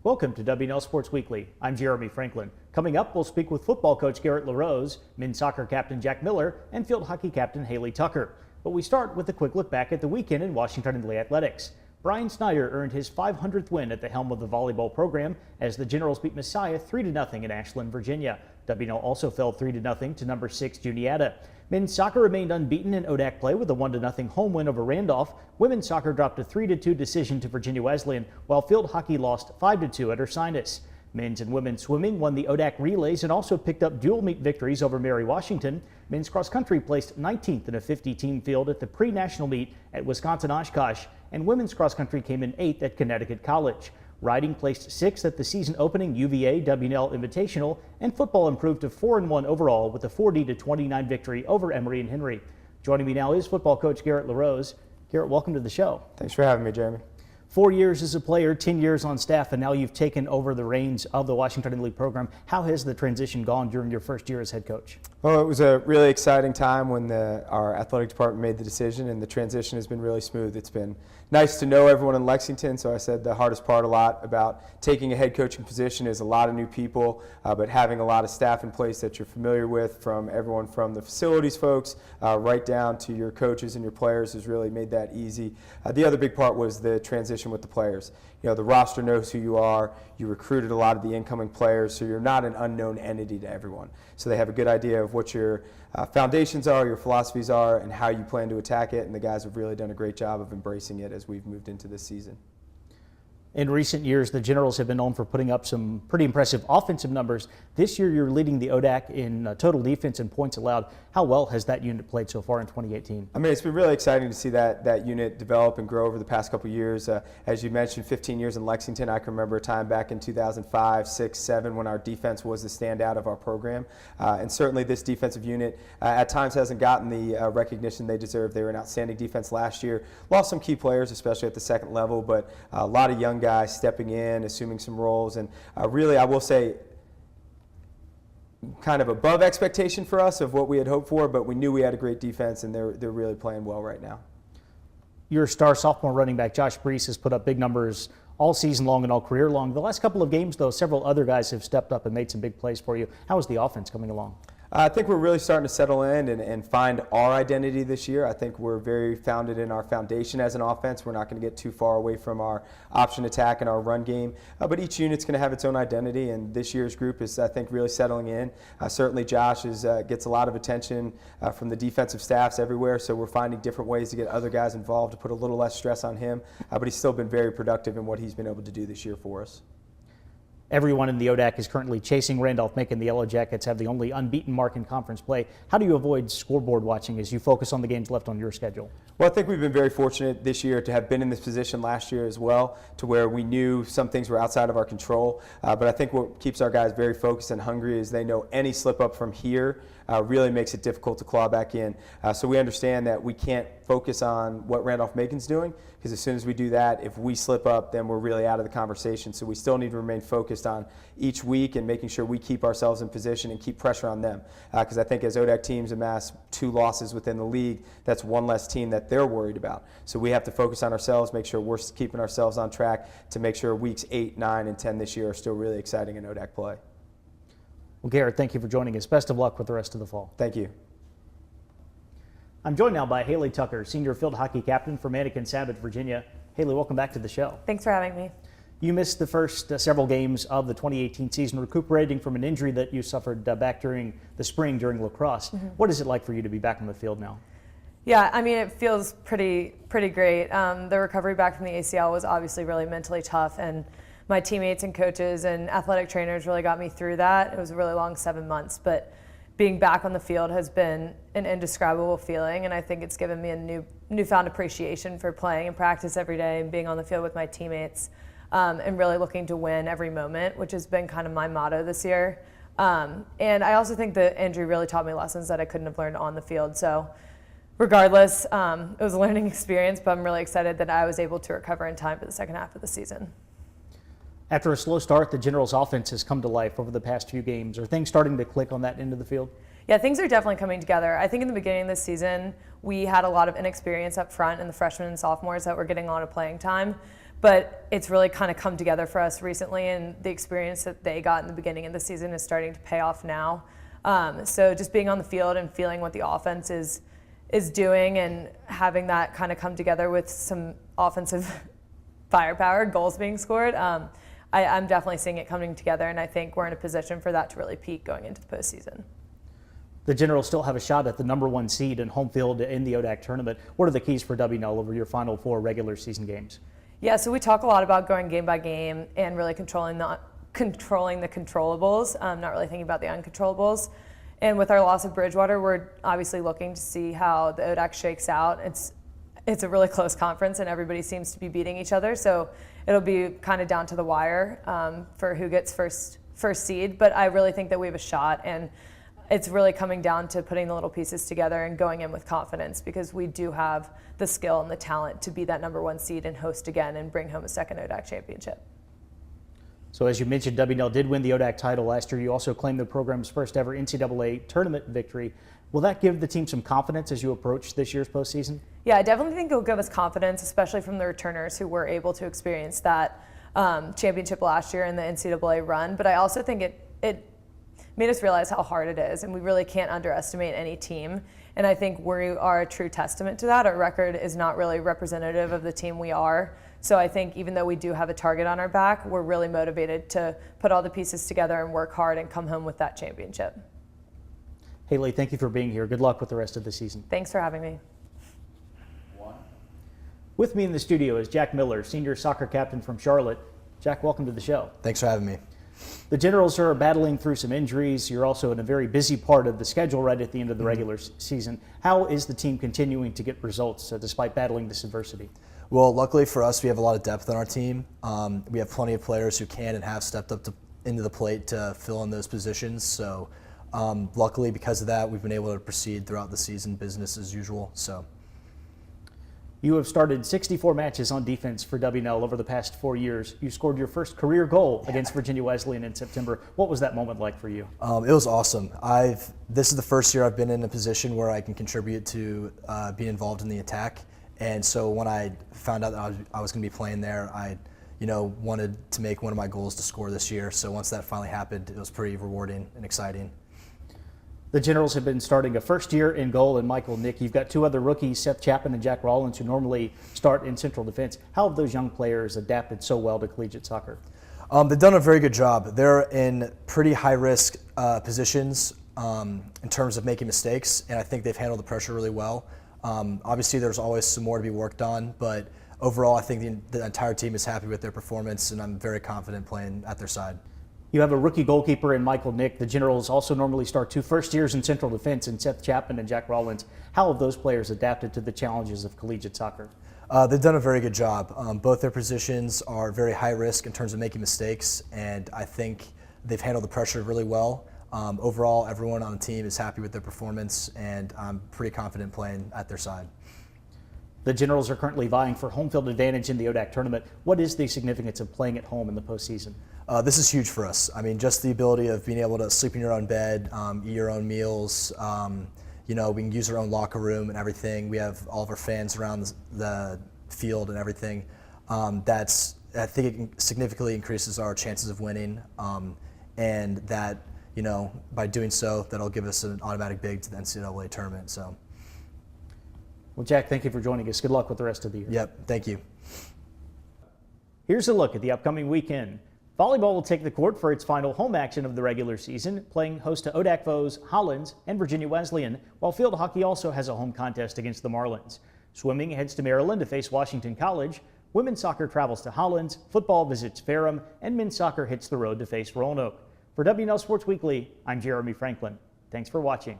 Welcome to WNL Sports Weekly. I'm Jeremy Franklin. Coming up, we'll speak with football coach Garrett LeRose, men's soccer captain Jack Miller, and field hockey captain Haley Tucker. But we start with a quick look back at the weekend in Washington and Lee athletics. Brian Snyder earned his 500th win at the helm of the volleyball program as the Generals beat Messiah 3-0 in Ashland, Virginia. WNL also fell 3-0 to number 6 Juniata. Men's soccer remained unbeaten in ODAC play with a 1-0 home win over Randolph. Women's soccer dropped a 3-2 decision to Virginia Wesleyan, while field hockey lost 5-2 at Ursinus. Men's and women's swimming won the ODAC relays and also picked up dual meet victories over Mary Washington. Men's cross country placed 19th in a 50-team field at the pre-national meet at Wisconsin Oshkosh, and women's cross country came in 8th at Connecticut College. Riding placed 6th at the season opening UVA WNL Invitational, and football improved to 4-1 overall with a 40-29 victory over Emory and Henry. Joining me now is football coach Garrett LeRose. Garrett, welcome to the show. Thanks for having me, Jeremy. 4 years as a player, 10 years on staff, and now you've taken over the reins of the Washington League program. How has the transition gone during your first year as head coach? Well, it was a really exciting time when our athletic department made the decision, and the transition has been really smooth. It's been nice to know everyone in Lexington, so I said the hardest part a lot about taking a head coaching position is a lot of new people, but having a lot of staff in place that you're familiar with, from everyone from the facilities folks right down to your coaches and your players, has really made that easy. The other big part was the transition with the players. You know, the roster knows who you are. You recruited a lot of the incoming players, so you're not an unknown entity to everyone. So they have a good idea of what your foundations are, your philosophies are, and how you plan to attack it, and the guys have really done a great job of embracing it as we've moved into this season. In recent years, the Generals have been known for putting up some pretty impressive offensive numbers. This year, you're leading the ODAC in total defense and points allowed. How well has that unit played so far in 2018? I mean, it's been really exciting to see that unit develop and grow over the past couple of years. As you mentioned, 15 years in Lexington. I can remember a time back in 2005, 6, 7 when our defense was the standout of our program. And certainly this defensive unit at times hasn't gotten the recognition they deserve. They were an outstanding defense last year. Lost some key players, especially at the second level, but a lot of young guys stepping in, assuming some roles, and really, I will say, kind of above expectation for us of what we had hoped for, but we knew we had a great defense, and they're really playing well right now. Your star sophomore running back, Josh Brees, has put up big numbers all season long and all career long. The last couple of games, though, several other guys have stepped up and made some big plays for you. How is the offense coming along? I think we're really starting to settle in and find our identity this year. I think we're very founded in our foundation as an offense. We're not going to get too far away from our option attack and our run game, but each unit's going to have its own identity, and this year's group is, I think, really settling in. Certainly Josh gets a lot of attention from the defensive staffs everywhere, so we're finding different ways to get other guys involved to put a little less stress on him, but he's still been very productive in what he's been able to do this year for us. Everyone in the ODAC is currently chasing Randolph, making the Yellow Jackets have the only unbeaten mark in conference play. How do you avoid scoreboard watching as you focus on the games left on your schedule? Well, I think we've been very fortunate this year to have been in this position last year as well, to where we knew some things were outside of our control. But I think what keeps our guys very focused and hungry is they know any slip up from here really makes it difficult to claw back in. So we understand that we can't focus on what Randolph-Macon's doing, because as soon as we do that, if we slip up, then we're really out of the conversation. So we still need to remain focused on each week and making sure we keep ourselves in position and keep pressure on them. Because I think as ODAC teams amass 2 losses within the league, that's one less team that they're worried about. So we have to focus on ourselves, make sure we're keeping ourselves on track to make sure weeks 8, 9, and 10 this year are still really exciting in ODAC play. Well, Garrett, thank you for joining us. Best of luck with the rest of the fall. Thank you. I'm joined now by Haley Tucker, senior field hockey captain for Mannequin Sabbath, Virginia. Haley, welcome back to the show. Thanks for having me. You missed the first several games of the 2018 season, recuperating from an injury that you suffered back during the spring during lacrosse. What is it like for you to be back on the field now? Yeah, I mean, it feels pretty great. The recovery back from the ACL was obviously really mentally tough, and my teammates and coaches and athletic trainers really got me through that. It was a really long 7 months, but being back on the field has been an indescribable feeling, and I think it's given me a newfound appreciation for playing and practice every day and being on the field with my teammates, and really looking to win every moment, which has been kind of my motto this year. And I also think the injury really taught me lessons that I couldn't have learned on the field. So regardless, it was a learning experience, but I'm really excited that I was able to recover in time for the second half of the season. After a slow start, the Generals' offense has come to life over the past few games. Are things starting to click on that end of the field? Yeah, things are definitely coming together. I think in the beginning of this season, we had a lot of inexperience up front in the freshmen and sophomores that were getting a lot of playing time. but it's really kind of come together for us recently, and the experience that they got in the beginning of the season is starting to pay off now. So just being on the field and feeling what the offense is doing and having that kind of come together with some offensive firepower, goals being scored, I'm definitely seeing it coming together, and I think we're in a position for that to really peak going into the postseason. The Generals still have a shot at the #1 seed and home field in the ODAC tournament. What are the keys for W&L over your final 4 regular season games? Yeah, so we talk a lot about going game by game and really controlling the controllables, not really thinking about the uncontrollables. And with our loss of Bridgewater, we're obviously looking to see how the ODAC shakes out. It's a really close conference, and everybody seems to be beating each other, so it'll be kind of down to the wire for who gets first seed. But I really think that we have a shot, and it's really coming down to putting the little pieces together and going in with confidence, because we do have the skill and the talent to be that #1 seed and host again and bring home a second ODAC championship. So as you mentioned, W&L did win the ODAC title last year. You also claimed the program's first ever NCAA tournament victory. Will that give the team some confidence as you approach this year's postseason? Yeah, I definitely think it'll give us confidence, especially from the returners who were able to experience that championship last year in the NCAA run. But I also think it made us realize how hard it is, and we really can't underestimate any team. And I think we are a true testament to that. Our record is not really representative of the team we are. So I think even though we do have a target on our back, we're really motivated to put all the pieces together and work hard and come home with that championship. Haley, thank you for being here. Good luck with the rest of the season. Thanks for having me. With me in the studio is Jack Miller, senior soccer captain from Charlotte. Jack, welcome to the show. Thanks for having me. The Generals are battling through some injuries. You're also in a very busy part of the schedule right at the end of the regular season. How is the team continuing to get results despite battling this adversity? Well, luckily for us, we have a lot of depth on our team. We have plenty of players who can and have stepped up into the plate to fill in those positions. So luckily, because of that, we've been able to proceed throughout the season, business as usual. So. You have started 64 matches on defense for W&L over the past 4 years. You scored your first career goal against Virginia Wesleyan in September. What was that moment like for you? It was awesome. This is the first year I've been in a position where I can contribute to being involved in the attack. And so when I found out that I was going to be playing there, I wanted to make one of my goals to score this year. So once that finally happened, it was pretty rewarding and exciting. The Generals have been starting a first year in goal in Michael Nick. You've got 2 other rookies, Seth Chapman and Jack Rollins, who normally start in central defense. How have those young players adapted so well to collegiate soccer? They've done a very good job. They're in pretty high-risk positions in terms of making mistakes, and I think they've handled the pressure really well. Obviously, there's always some more to be worked on, but overall, I think the entire team is happy with their performance, and I'm very confident playing at their side. You have a rookie goalkeeper in Michael Nick. The Generals also normally start 2 first years in central defense in Seth Chapman and Jack Rollins. How have those players adapted to the challenges of collegiate soccer? They've done a very good job. Both their positions are very high risk in terms of making mistakes, and I think they've handled the pressure really well. Overall, everyone on the team is happy with their performance, and I'm pretty confident playing at their side. The Generals are currently vying for home field advantage in the ODAC tournament. What is the significance of playing at home in the postseason? This is huge for us. I mean, just the ability of being able to sleep in your own bed, eat your own meals. We can use our own locker room and everything. We have all of our fans around the field and everything. I think it significantly increases our chances of winning, and that, by doing so, that'll give us an automatic bid to the NCAA tournament. So. Well, Jack, thank you for joining us. Good luck with the rest of the year. Yep, thank you. Here's a look at the upcoming weekend. Volleyball will take the court for its final home action of the regular season, playing host to ODAC foes Hollins and Virginia Wesleyan, while field hockey also has a home contest against the Marlins. Swimming heads to Maryland to face Washington College. Women's soccer travels to Hollins, football visits Ferrum, and men's soccer hits the road to face Roanoke. For W&L Sports Weekly, I'm Jeremy Franklin. Thanks for watching.